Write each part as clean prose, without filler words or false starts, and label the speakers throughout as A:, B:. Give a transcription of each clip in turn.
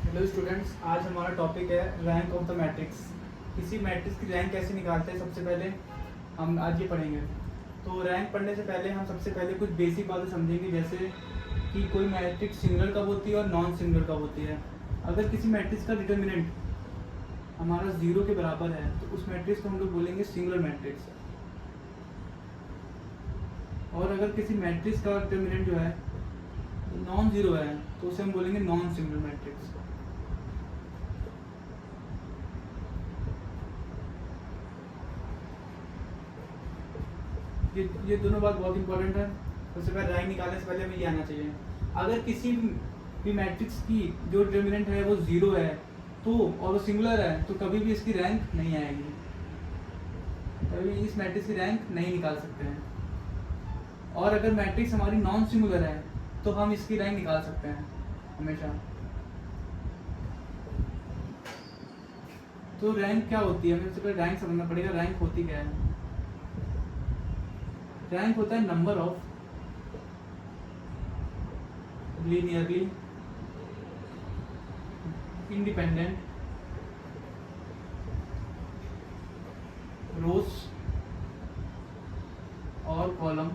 A: Hello students, आज हमारा topic है रैंक ऑफ द मैट्रिक्स। किसी मैट्रिक्स की रैंक कैसे निकालते हैं, सबसे पहले हम आज ये पढ़ेंगे। तो रैंक पढ़ने से पहले हम सबसे पहले कुछ बेसिक बातें समझेंगे, जैसे कि कोई मैट्रिक्स सिंगुलर कब होती है और नॉन सिंगुलर कब होती है। अगर किसी मैट्रिक्स का डिटर्मिनेंट हमारा 0 के बराबर है तो उस मैट्रिक्स को हम लोग बोलेंगे सिंगुलर मैट्रिक्स। और अगर किसी मैट्रिक्स का डिटर्मिनेंट जो है नॉन जीरो है तो उसे हम बोलेंगे नॉन सिंगुलर मैट्रिक्स। ये दोनों बात बहुत इंपॉर्टेंट है। सबसे पहले रैंक निकालने से पहले हमें ये आना चाहिए, अगर किसी भी मैट्रिक्स की जो डिटर्मिनेंट है वो 0 है तो और वो सिंगुलर है तो कभी भी इसकी रैंक नहीं आएगी, कभी इस मैट्रिक्स की रैंक नहीं निकाल सकते हैं। और अगर मैट्रिक्स हमारी नॉन सिंगुलर है तो हम इसकी रैंक निकाल सकते हैं हमेशा। तो रैंक क्या होती है, हमें सबसे पहले रैंक समझना पड़ेगा। रैंक होती क्या है? रैंक होता है नंबर ऑफ लीनियरली इंडिपेंडेंट रोज और कॉलम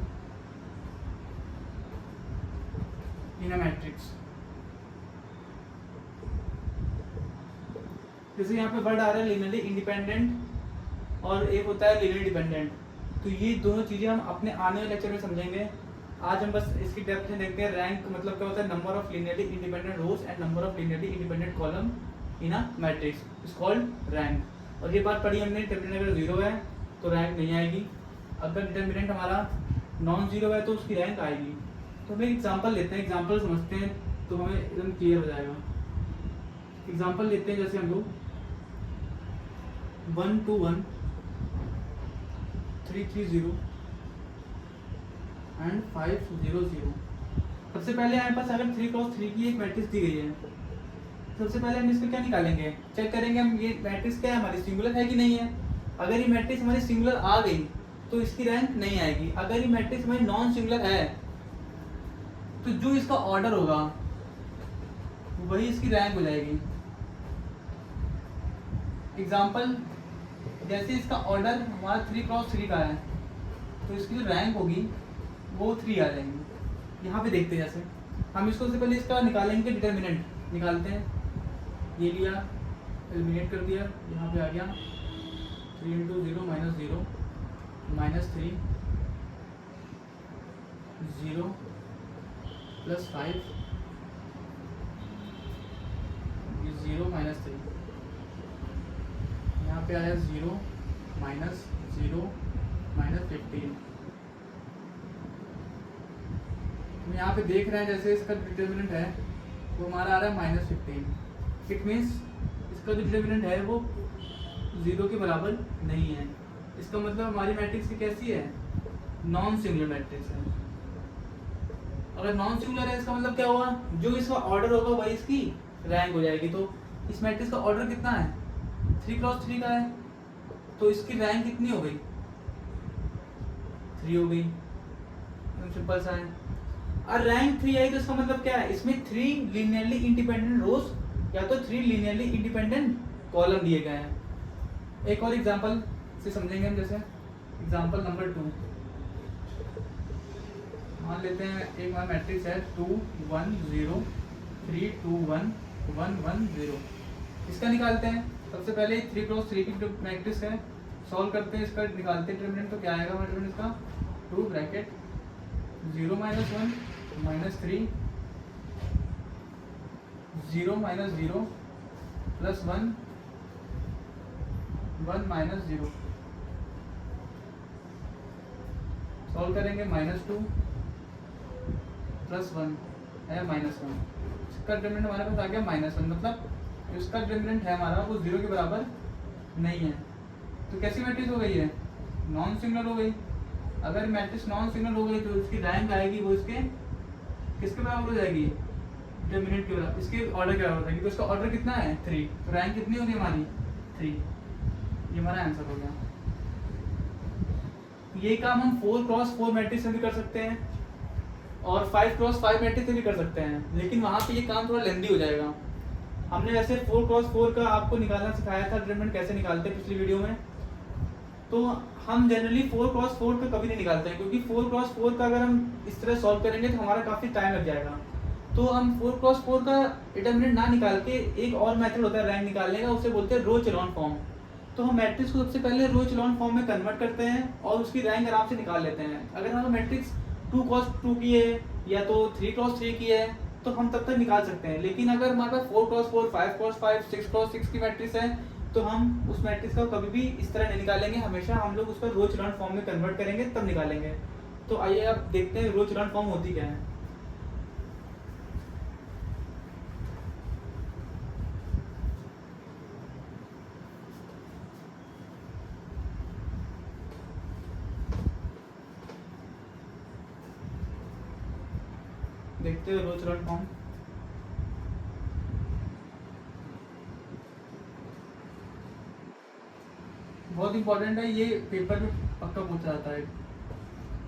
A: इन अ मैट्रिक्स। जैसे यहाँ पे वर्ड आ रहा है लीनियरली इंडिपेंडेंट और एक होता है लीनियरली डिपेंडेंट। तो ये दोनों चीजें हम अपने आने वाले लेक्चर में समझेंगे। आज हम बस इसकी डेफिनेशन देखते हैं। रैंक मतलब क्या होता है? Number of linearly independent rows and number of linearly independent columns in a matrix is called rank. और ये बात पढ़ी हमने, डिटर्मिनेंट अगर 0 है तो रैंक नहीं आएगी, अगर डिटर्मिनेंट हमारा नॉन 0 है तो उसकी रैंक आएगी। तो हम एक एग्जाम्पल लेते हैं, एग्जाम्पल समझते हैं तो हमें एकदम क्लियर हो जाएगा। एग्जाम्पल लेते हैं, जैसे हम लोग 1 2 1 3 3 0 एंड 5 0 0। सबसे पहले हमारे पास अगर 3x3 की एक मैट्रिक्स दी गई है, सबसे पहले हम इसको क्या निकालेंगे, चेक करेंगे हम ये मैट्रिक्स क्या है, हमारी सिंगुलर है कि नहीं है। अगर ये मैट्रिक्स हमारी सिंगुलर आ गई तो इसकी रैंक नहीं आएगी। अगर ये मैट्रिक्स हमारी नॉन सिंगुलर है तो जो इसका ऑर्डर होगा वही इसकी रैंक हो जाएगी। एग्जाम्पल, जैसे इसका ऑर्डर हमारा 3x3 का है तो इसकी जो रैंक होगी वो 3 आ जाएंगी। यहाँ पे देखते हैं, जैसे हम इसको से पहले इसका निकालेंगे, डिटर्मिनेंट निकालते हैं। ये लिया, एलिमिनेट कर दिया, यहाँ पे आ गया 3 × 0 - 0 -3 0 + 5 0 -3। यहाँ पे आया 0 - 0 -15। हम यहाँ पे देख रहे हैं जैसे इसका डिटर्मिनेंट है वो हमारा आ रहा है -15। इट मीन्स इसका जो डिटर्मिनेंट है वो 0 के बराबर नहीं है। इसका मतलब हमारी मैट्रिक्स की कैसी है? नॉन सिंगुलर मैट्रिक्स है। अगर नॉन सिंगुलर है इसका मतलब क्या हुआ, जो इसका ऑर्डर होगा वही इसकी रैंक हो जाएगी। तो इस मैट्रिक्स का ऑर्डर कितना है? 3x3 का है, तो इसकी रैंक कितनी हो गई? 3 हो गई। सिंपल सा है। और रैंक 3 आई तो इसका मतलब क्या है? इसमें 3 लीनियरली इंडिपेंडेंट रोज या तो 3 लीनियरली इंडिपेंडेंट कॉलम दिए गए हैं। एक और एग्जांपल से समझेंगे हम, जैसे एग्जांपल नंबर 2 मान लेते हैं। एक हमारा मैट्रिक्स है 2 1 0 3 2 1 1 1 0। इसका निकालते हैं। सबसे पहले 3x3 की मैट्रिक्स है, सॉल्व करते हैं, इसका निकालते हैं डिटर्मिनेंट। तो क्या आएगा डिटर्मिनेंट इसका? 2 ब्रैकेट 0 - 1 -3 0 - 0 + 1 1 - 0। सॉल्व करेंगे, -2 + 1 है -1। इसका डिटर्मिनेंट हमारे पास आ गया -1, मतलब इसका डिटर्मिनेंट है हमारा वो 0 के बराबर नहीं है। तो कैसी मैट्रिक्स हो गई है? नॉन सिंगुलर हो गई। अगर मैट्रिक्स नॉन सिंगुलर हो गई तो इसकी रैंक आएगी वो इसके किसके बराबर हो जाएगी? डिटर्मिनेंट के बराबर, इसके ऑर्डर के बराबर हो जाएगी। तो इसका ऑर्डर कितना है? 3। तो रैंक कितनी होगी हमारी? 3। ये हमारा आंसर हो गया। ये काम हम 4x4 मैट्रिक्स में भी कर सकते हैं और 5x5 मैट्रिक्स में भी कर सकते हैं, लेकिन वहाँ पे ये काम थोड़ा लेंदी हो जाएगा। हमने वैसे 4x4 का आपको निकालना सिखाया था, डिटरमिनेंट कैसे निकालते हैं पिछली वीडियो में। तो हम जनरली 4x4 का कभी नहीं निकालते हैं, क्योंकि 4x4 का अगर हम इस तरह सॉल्व करेंगे तो हमारा काफ़ी टाइम लग जाएगा। तो हम 4x4 का डिटरमिनेंट ना निकाल के एक और मेथड होता है रैंक निकालने का, उसे बोलते हैं रो एचेलॉन फॉर्म। तो हम मैट्रिक्स को सबसे पहले रो एचेलॉन फॉर्म में कन्वर्ट करते हैं और उसकी रैंक आराम से निकाल लेते हैं। अगर हमारा मैट्रिक्स 2x2 की है या तो 3x3 की है तो हम तब तक निकाल सकते हैं। लेकिन अगर हमारे पास 4x4, 5x5, 6x6 की मैट्रिक्स है तो हम उस मैट्रिक्स का कभी भी इस तरह नहीं निकालेंगे, हमेशा हम लोग उसको रो एचेलॉन फॉर्म में कन्वर्ट करेंगे तब निकालेंगे। तो आइए आप देखते हैं रो एचेलॉन फॉर्म होती क्या है। देखते हैं रो एचेलॉन फॉर्म। बहुत इंपॉर्टेंट है, ये पेपर में पक्का पूछा जाता है।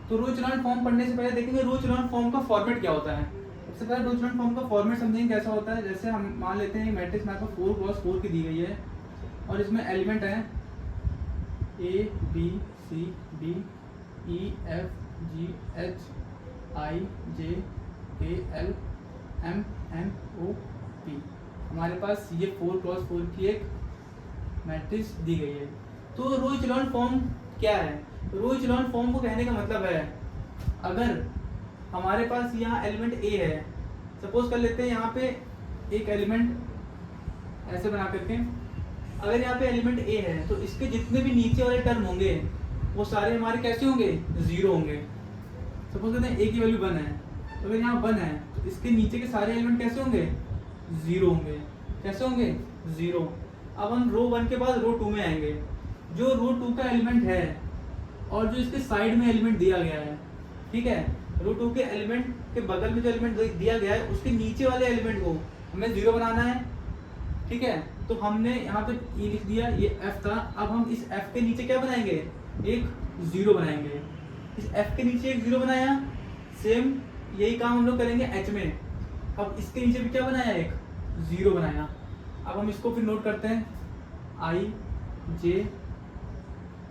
A: तो रो एचेलॉन फॉर्म पढ़ने से पहले देखेंगे रो एचेलॉन फॉर्म का फॉर्मेट क्या होता है। सबसे पहले रो एचेलॉन फॉर्म का फॉर्मेट समझेंगे कैसा होता है। जैसे हम मान लेते हैं मैट्रिक्स में आपको 4x4 की दी गई है और इसमें एलिमेंट है A B C D E F G H I J K L M N O P। हमारे पास ये 4x4 की एक मैट्रिक्स दी गई है। तो रो एचेलॉन फॉर्म क्या है? रो एचेलॉन फॉर्म को कहने का मतलब है, अगर हमारे पास यहाँ एलिमेंट A है, सपोज कर लेते हैं यहाँ पे एक एलिमेंट ऐसे बना करके, अगर यहाँ पे एलिमेंट A है तो इसके जितने भी नीचे वाले टर्म होंगे वो सारे हमारे कैसे होंगे? 0 होंगे। सपोज करते हैं A की वैल्यू 1 है, तो अगर यहाँ 1 है तो इसके नीचे के सारे एलिमेंट कैसे होंगे? 0 होंगे। कैसे होंगे? 0। अब हम रो 1 के बाद रो 2 में आएंगे। जो रो 2 का एलिमेंट है और जो इसके साइड में एलिमेंट दिया गया है, ठीक है, रो 2 के एलिमेंट के बगल में जो एलिमेंट दिया गया है उसके नीचे वाले एलिमेंट को हमें 0 बनाना है, ठीक है। तो हमने यहाँ पे E लिख दिया, ये F था। अब हम इस F के नीचे क्या बनाएंगे? एक 0 बनाएंगे। इस F के नीचे एक 0 बनाया, सेम यही काम हम लोग करेंगे H में। अब इसके नीचे भी क्या बनाया? एक 0 बनाया। अब हम इसको फिर नोट करते हैं I J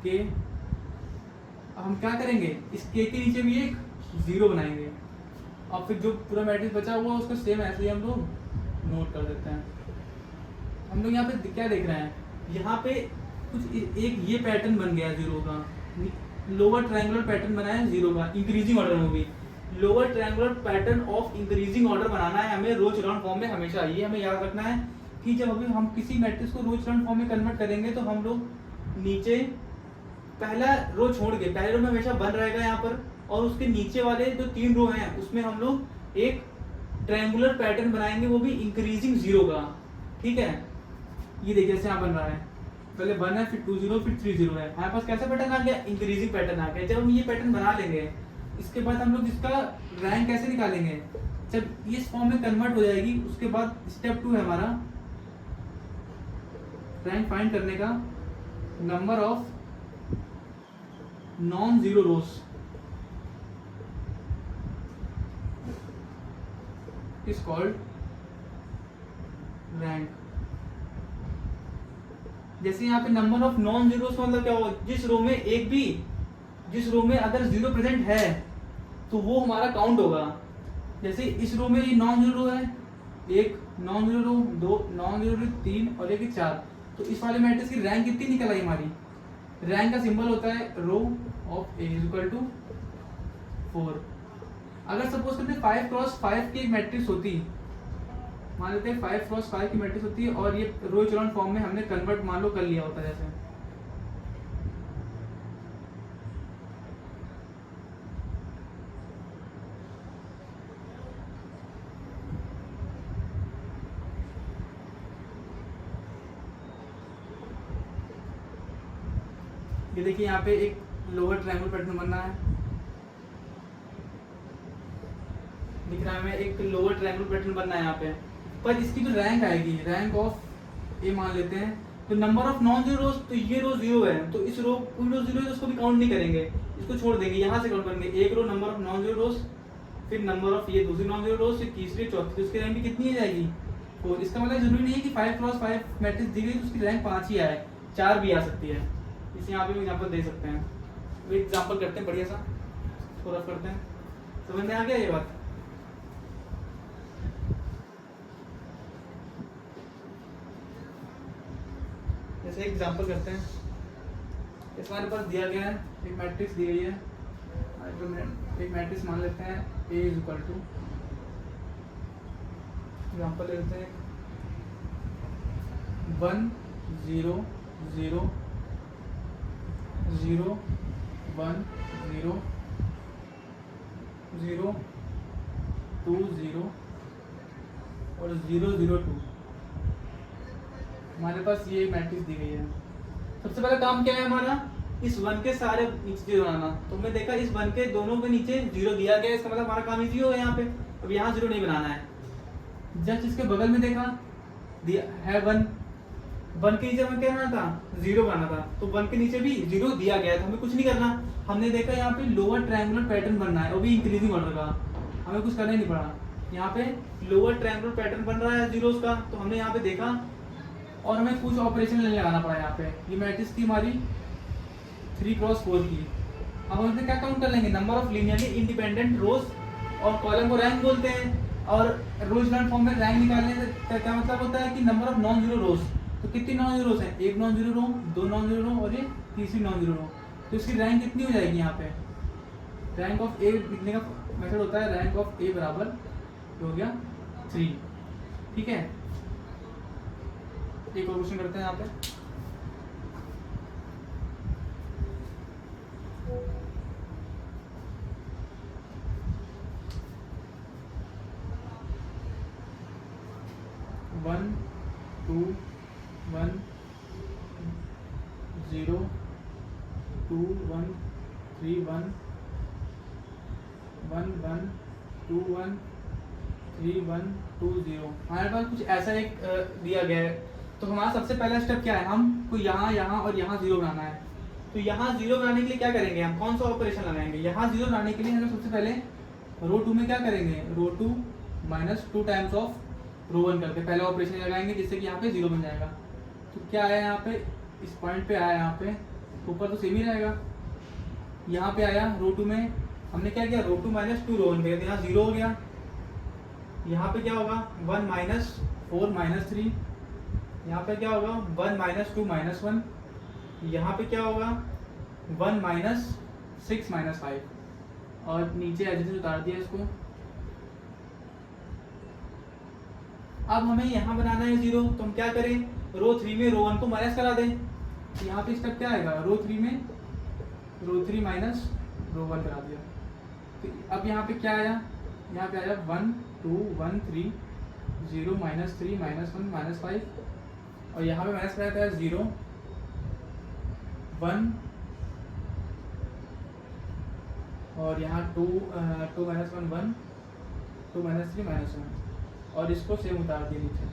A: K। अब हम क्या करेंगे? इस K के नीचे भी एक 0 बनाएंगे और फिर जो पूरा मैट्रिक्स बचा हुआ उसको सेम ऐसे ही हम लोग नोट कर देते हैं। हम लोग यहाँ पे क्या देख रहे हैं? यहाँ पे कुछ एक ये पैटर्न बन गया 0 का, लोअर ट्रायंगुलर पैटर्न बनाया है 0 का, इंक्रीजिंग ऑर्डर में भी। Lower triangular pattern of increasing order बनाना है हमें रो एचेलॉन फॉर्म में। हमेशा ये हमें याद रखना है कि जब अभी हम किसी मैट्रिक्स को रो एचेलॉन फॉर्म में कन्वर्ट करेंगे तो हम लोग नीचे पहला रो छोड़ के, पहले रो में हमेशा 1 रहेगा यहाँ पर, और उसके नीचे वाले जो 3 रो हैं उसमें हम लोग एक ट्रायंगुलर पैटर्न बनाएंगे, वो भी इंक्रीजिंग 0 का, ठीक है। ये देखिए ऐसे यहाँ बन रहा है, पहले 1 है, फिर 2 0, फिर 3 0 है। हमारे पास कैसा पैटर्न आ गया? इंक्रीजिंग पैटर्न आ गया। जब हम ये पैटर्न बना लेंगे, इसके बाद हम लोग इसका रैंक कैसे निकालेंगे? जब ये इस फॉर्म में कन्वर्ट हो जाएगी उसके बाद स्टेप 2 है हमारा रैंक फाइंड करने का। Number of non zero rose is called rank. जैसे यहाँ पे नंबर ऑफ नॉन जीरो मतलब क्या होगा? जिस रो में अगर 0 प्रेजेंट है तो वो हमारा काउंट होगा। जैसे इस रो में ये नॉन जीरो है, एक नॉन जीरो रो, 2 नॉन जीरो, 3 और एक 4, तो इस वाले मैट्रिक्स की रैंक कितनी निकल आई हमारी? रैंक का सिंबल होता है row of A equal to 4। अगर सपोज करते 5x5 की एक मैट्रिक्स होती, मान लेते हैं 5x5 की मैट्रिक्स होती है और ये रो एचेलॉन फॉर्म में हमने कन्वर्ट मान लो कर लिया होता है। जैसे ये देखिए यहाँ पे एक लोअर ट्रायंगल पैटर्न बनना है, दिख रहा है हमें, एक लोअर ट्रायंगल पैटर्न बनना है यहाँ पे। पर इसकी जो रैंक आएगी, रैंक ऑफ ए मान लेते हैं, तो नंबर ऑफ नॉन जीरो रोज, तो ये रो 0 है तो इस रो पूरी रो 0 है तो उसको भी काउंट नहीं करेंगे, इसको छोड़ देंगे। यहाँ से काउंट करेंगे एक row number of non zero rows, फिर नंबर ऑफ ये दूसरी नॉन जीरो रोज, फिर तीसरी चौथी, तो इसकी रैंक भी कितनी हो जाएगी? 4। इसका मतलब जरूरी नहीं है कि 5x5 मैट्रिक्स दी गई तो उसकी रैंक 5 ही आए, 4 भी आ सकती है। इस यहाँ पे एग्जाम्पल दे सकते हैं। तो एग्जाम्पल करते हैं बढ़िया सा, थोड़ा करते हैं, समझ में आ गया ये बात। जैसे एग्जाम्पल करते हैं, इस हमारे पास दिया गया है एक मैट्रिक्स दी गई है, एक मैट्रिक्स मान लेते हैं A is equal to, example लेते हैं 1 0 0 0 1 0 0 2 0 और 0 0 2। हमारे पास ये मैट्रिक्स दी गई है। सबसे पहला काम क्या है हमारा, इस 1 के सारे नीचे 0 बनाना। तो हमने देखा इस 1 के दोनों के नीचे 0 दिया गया, इसका मतलब हमारा काम इजी होगा यहाँ पे। अब यहाँ 0 नहीं बनाना है। जस्ट इसके बगल में देखा दिया है 1 के नीचे हमें क्या बनाना था, 0 बनाना था। तो 1 के नीचे भी 0 दिया गया है, तो हमें कुछ नहीं करना। हमने देखा यहाँ पे लोअर ट्रायंगुलर पैटर्न बनना है, वो भी इंक्रीजिंग ऑर्डर का, हमें कुछ करना ही नहीं पड़ा। यहाँ पे लोअर ट्रायंगुलर पैटर्न बन रहा है जीरोस का, तो हमने यहाँ पे देखा और हमें कुछ ऑपरेशन लगाना पड़ा। यहाँ पे ये मैट्रिक्स थी हमारी 3x4 की। अब हम इसमें क्या काउंट कर लेंगे, नंबर ऑफ लीनियरली इंडिपेंडेंट रोज और कॉलम को रैंक बोलते हैं। और रोज इचेलॉन फॉर्म में रैंक निकालने का क्या मतलब होता है कि नंबर ऑफ नॉन जीरो रोज। तो कितनी नॉन जीरोस हैं, एक नॉन जीरो रो, दो नॉन जीरो रो और ये तीसरी नॉन जीरो रो। तो इसकी रैंक कितनी हो जाएगी, यहाँ पे रैंक ऑफ ए लिखने का मेथड होता है रैंक ऑफ ए बराबर हो गया 3। ठीक है, एक और क्वेश्चन करते हैं यहाँ पे। वन 2 1 0 2 1 3 1 1 1 2 1 3 1 2 0। हमारे पास कुछ ऐसा एक दिया गया है। तो हमारा सबसे पहला स्टेप क्या है, हमको यहाँ यहाँ और यहाँ 0 बनाना है। तो यहाँ 0 बनाने के लिए क्या करेंगे, हम कौन सा ऑपरेशन लगाएंगे। यहाँ 0 बनाने के लिए हम सबसे पहले रो 2 में क्या करेंगे, रो 2 माइनस 2 टाइम्स ऑफ रो 1 करके पहले ऑपरेशन लगाएंगे, जिससे कि यहाँ पे 0 बन जाएगा। तो क्या आया यहाँ पे, इस पॉइंट पे आया, यहाँ पे ऊपर तो सेम ही रहेगा। यहाँ पे आया रो 2 में हमने क्या किया, रो 2 माइनस 2 रो 1 किया, यहाँ 0 हो गया। यहाँ पे क्या होगा 1 माइनस 4 माइनस 3, यहाँ पे क्या होगा 1 माइनस 2 माइनस 1, यहाँ पे क्या होगा 1 माइनस 6 माइनस 5 और नीचे एज उतार दिया इसको। अब हमें यहाँ बनाना है 0, तो हम क्या करें, रो 3 में रो 1 को माइनस करा दें। तो यहाँ पे स्टेप क्या आएगा, रो 3 में रो 3 माइनस रो 1 करा दिया। तो अब यहाँ पे क्या आया, यहाँ पे आया 1 2 1 3 0 माइनस 3 माइनस 1 माइनस 5 और यहाँ पे माइनस कराया था 0 1 और यहाँ 2 माइनस 1 1 2 माइनस 3 माइनस 1 और इसको सेम उतार दिया नीचे।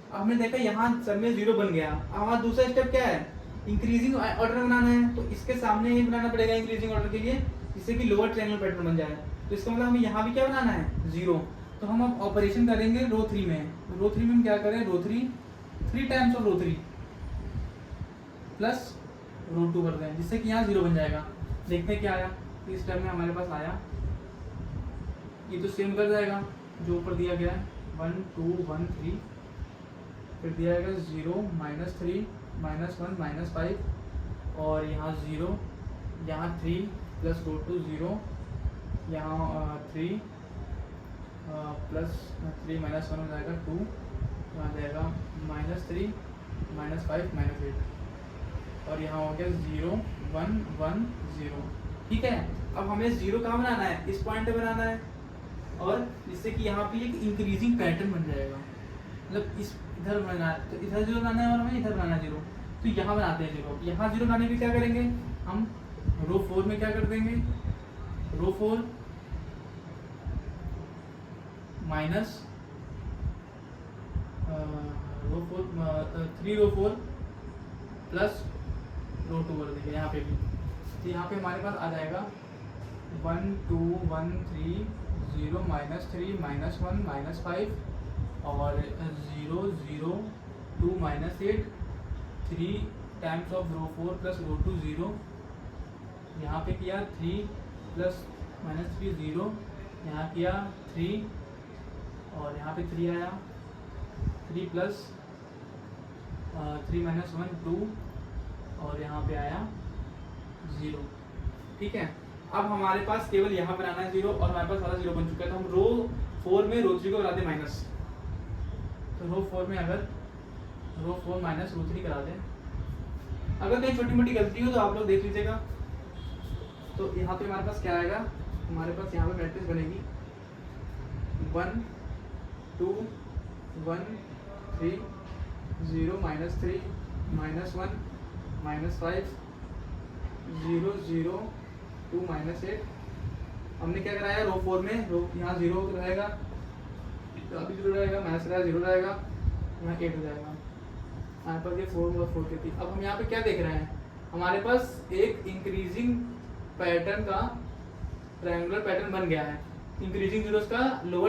A: अब हमने देखा यहाँ सब में 0 बन गया। अब हमारा दूसरा स्टेप क्या है, इंक्रीजिंग ऑर्डर बनाना है। तो इसके सामने ही बनाना पड़ेगा इंक्रीजिंग ऑर्डर के लिए, जिससे कि लोअर ट्रायंगुलर पैटर्न बन जाए। तो इसका मतलब हमें यहाँ भी क्या बनाना है 0। तो हम अब ऑपरेशन करेंगे रो 3 में। रो 3 में हम क्या करें, row 3 times of row 3 plus row 2 कर दें, जिससे कि यहाँ 0 बन जाएगा। देखते हैं क्या आया, इस स्टेप में हमारे पास आया, ये तो सेम कर जाएगा जो ऊपर दिया गया है 1 2 1 3, फिर दिया जाएगा 0 माइनस 3 माइनस 1 माइनस 5 और यहाँ 0, यहाँ 3 प्लस रो 2 0, यहाँ 3 प्लस 3 माइनस 1 हो जाएगा 2, यहाँ जाएगा माइनस 3 माइनस 5 माइनस 8 और यहाँ हो गया 0 1 1 0। ठीक है, अब हमें 0 कहाँ बनाना है, इस पॉइंट पे बनाना है, और जिससे कि यहाँ पे एक इंक्रीजिंग पैटर्न बन जाएगा। मतलब इस इधर बनाना है, तो इधर 0 बनाना है और हमें इधर बनाना है 0। तो यहाँ बनाते हैं 0। यहाँ 0 बनाने के लिए क्या करेंगे, हम रो 4 में क्या कर देंगे, रो 4 माइनस रो 4 3 रो 4 प्लस रो 2 कर देंगे यहाँ पे भी। तो यहाँ पे हमारे पास आ जाएगा 1 2 1 3 0 माइनस 3 माइनस 1 माइनस 5 और 0 0 2 minus 8, 3 times of row 4 plus row 2 0, यहाँ पे किया 3 प्लस माइनस 3 0, यहाँ किया 3 और यहाँ पे 3 आया, 3 प्लस 3 माइनस 1 2 और यहाँ पे आया 0। ठीक है, अब हमारे पास केवल यहाँ पर आना है 0 और हमारे पास सारा 0 बन चुका है। तो हम रो 4 में रो 3 को करा दें माइनस, तो रो 4 में अगर रो 4 माइनस रो 3 करा दें, अगर कहीं छोटी मोटी गलती हो तो आप लोग देख लीजिएगा। तो यहाँ पे हमारे पास क्या आएगा, हमारे पास यहाँ पे मैट्रिक्स बनेगी 1 2 1 3 0 माइनस 3 माइनस 1 माइनस 5 0 0 2 माइनस 8। हमने क्या कराया, रो 4 में रो यहाँ 0 रहेगा, यहाँ भी 0 रहेगा, माइनस रहेगा 0 रहेगा, यहाँ 8 हो जाएगा। हमारे पास ये 4 और 4 की थी। अब हम यहाँ पे क्या देख रहे हैं, हमारे पास एक इंक्रीजिंग पैटर्न का ट्रायंगुलर पैटर्न बन गया है। इंक्रीजिंग जीरोस का लोअर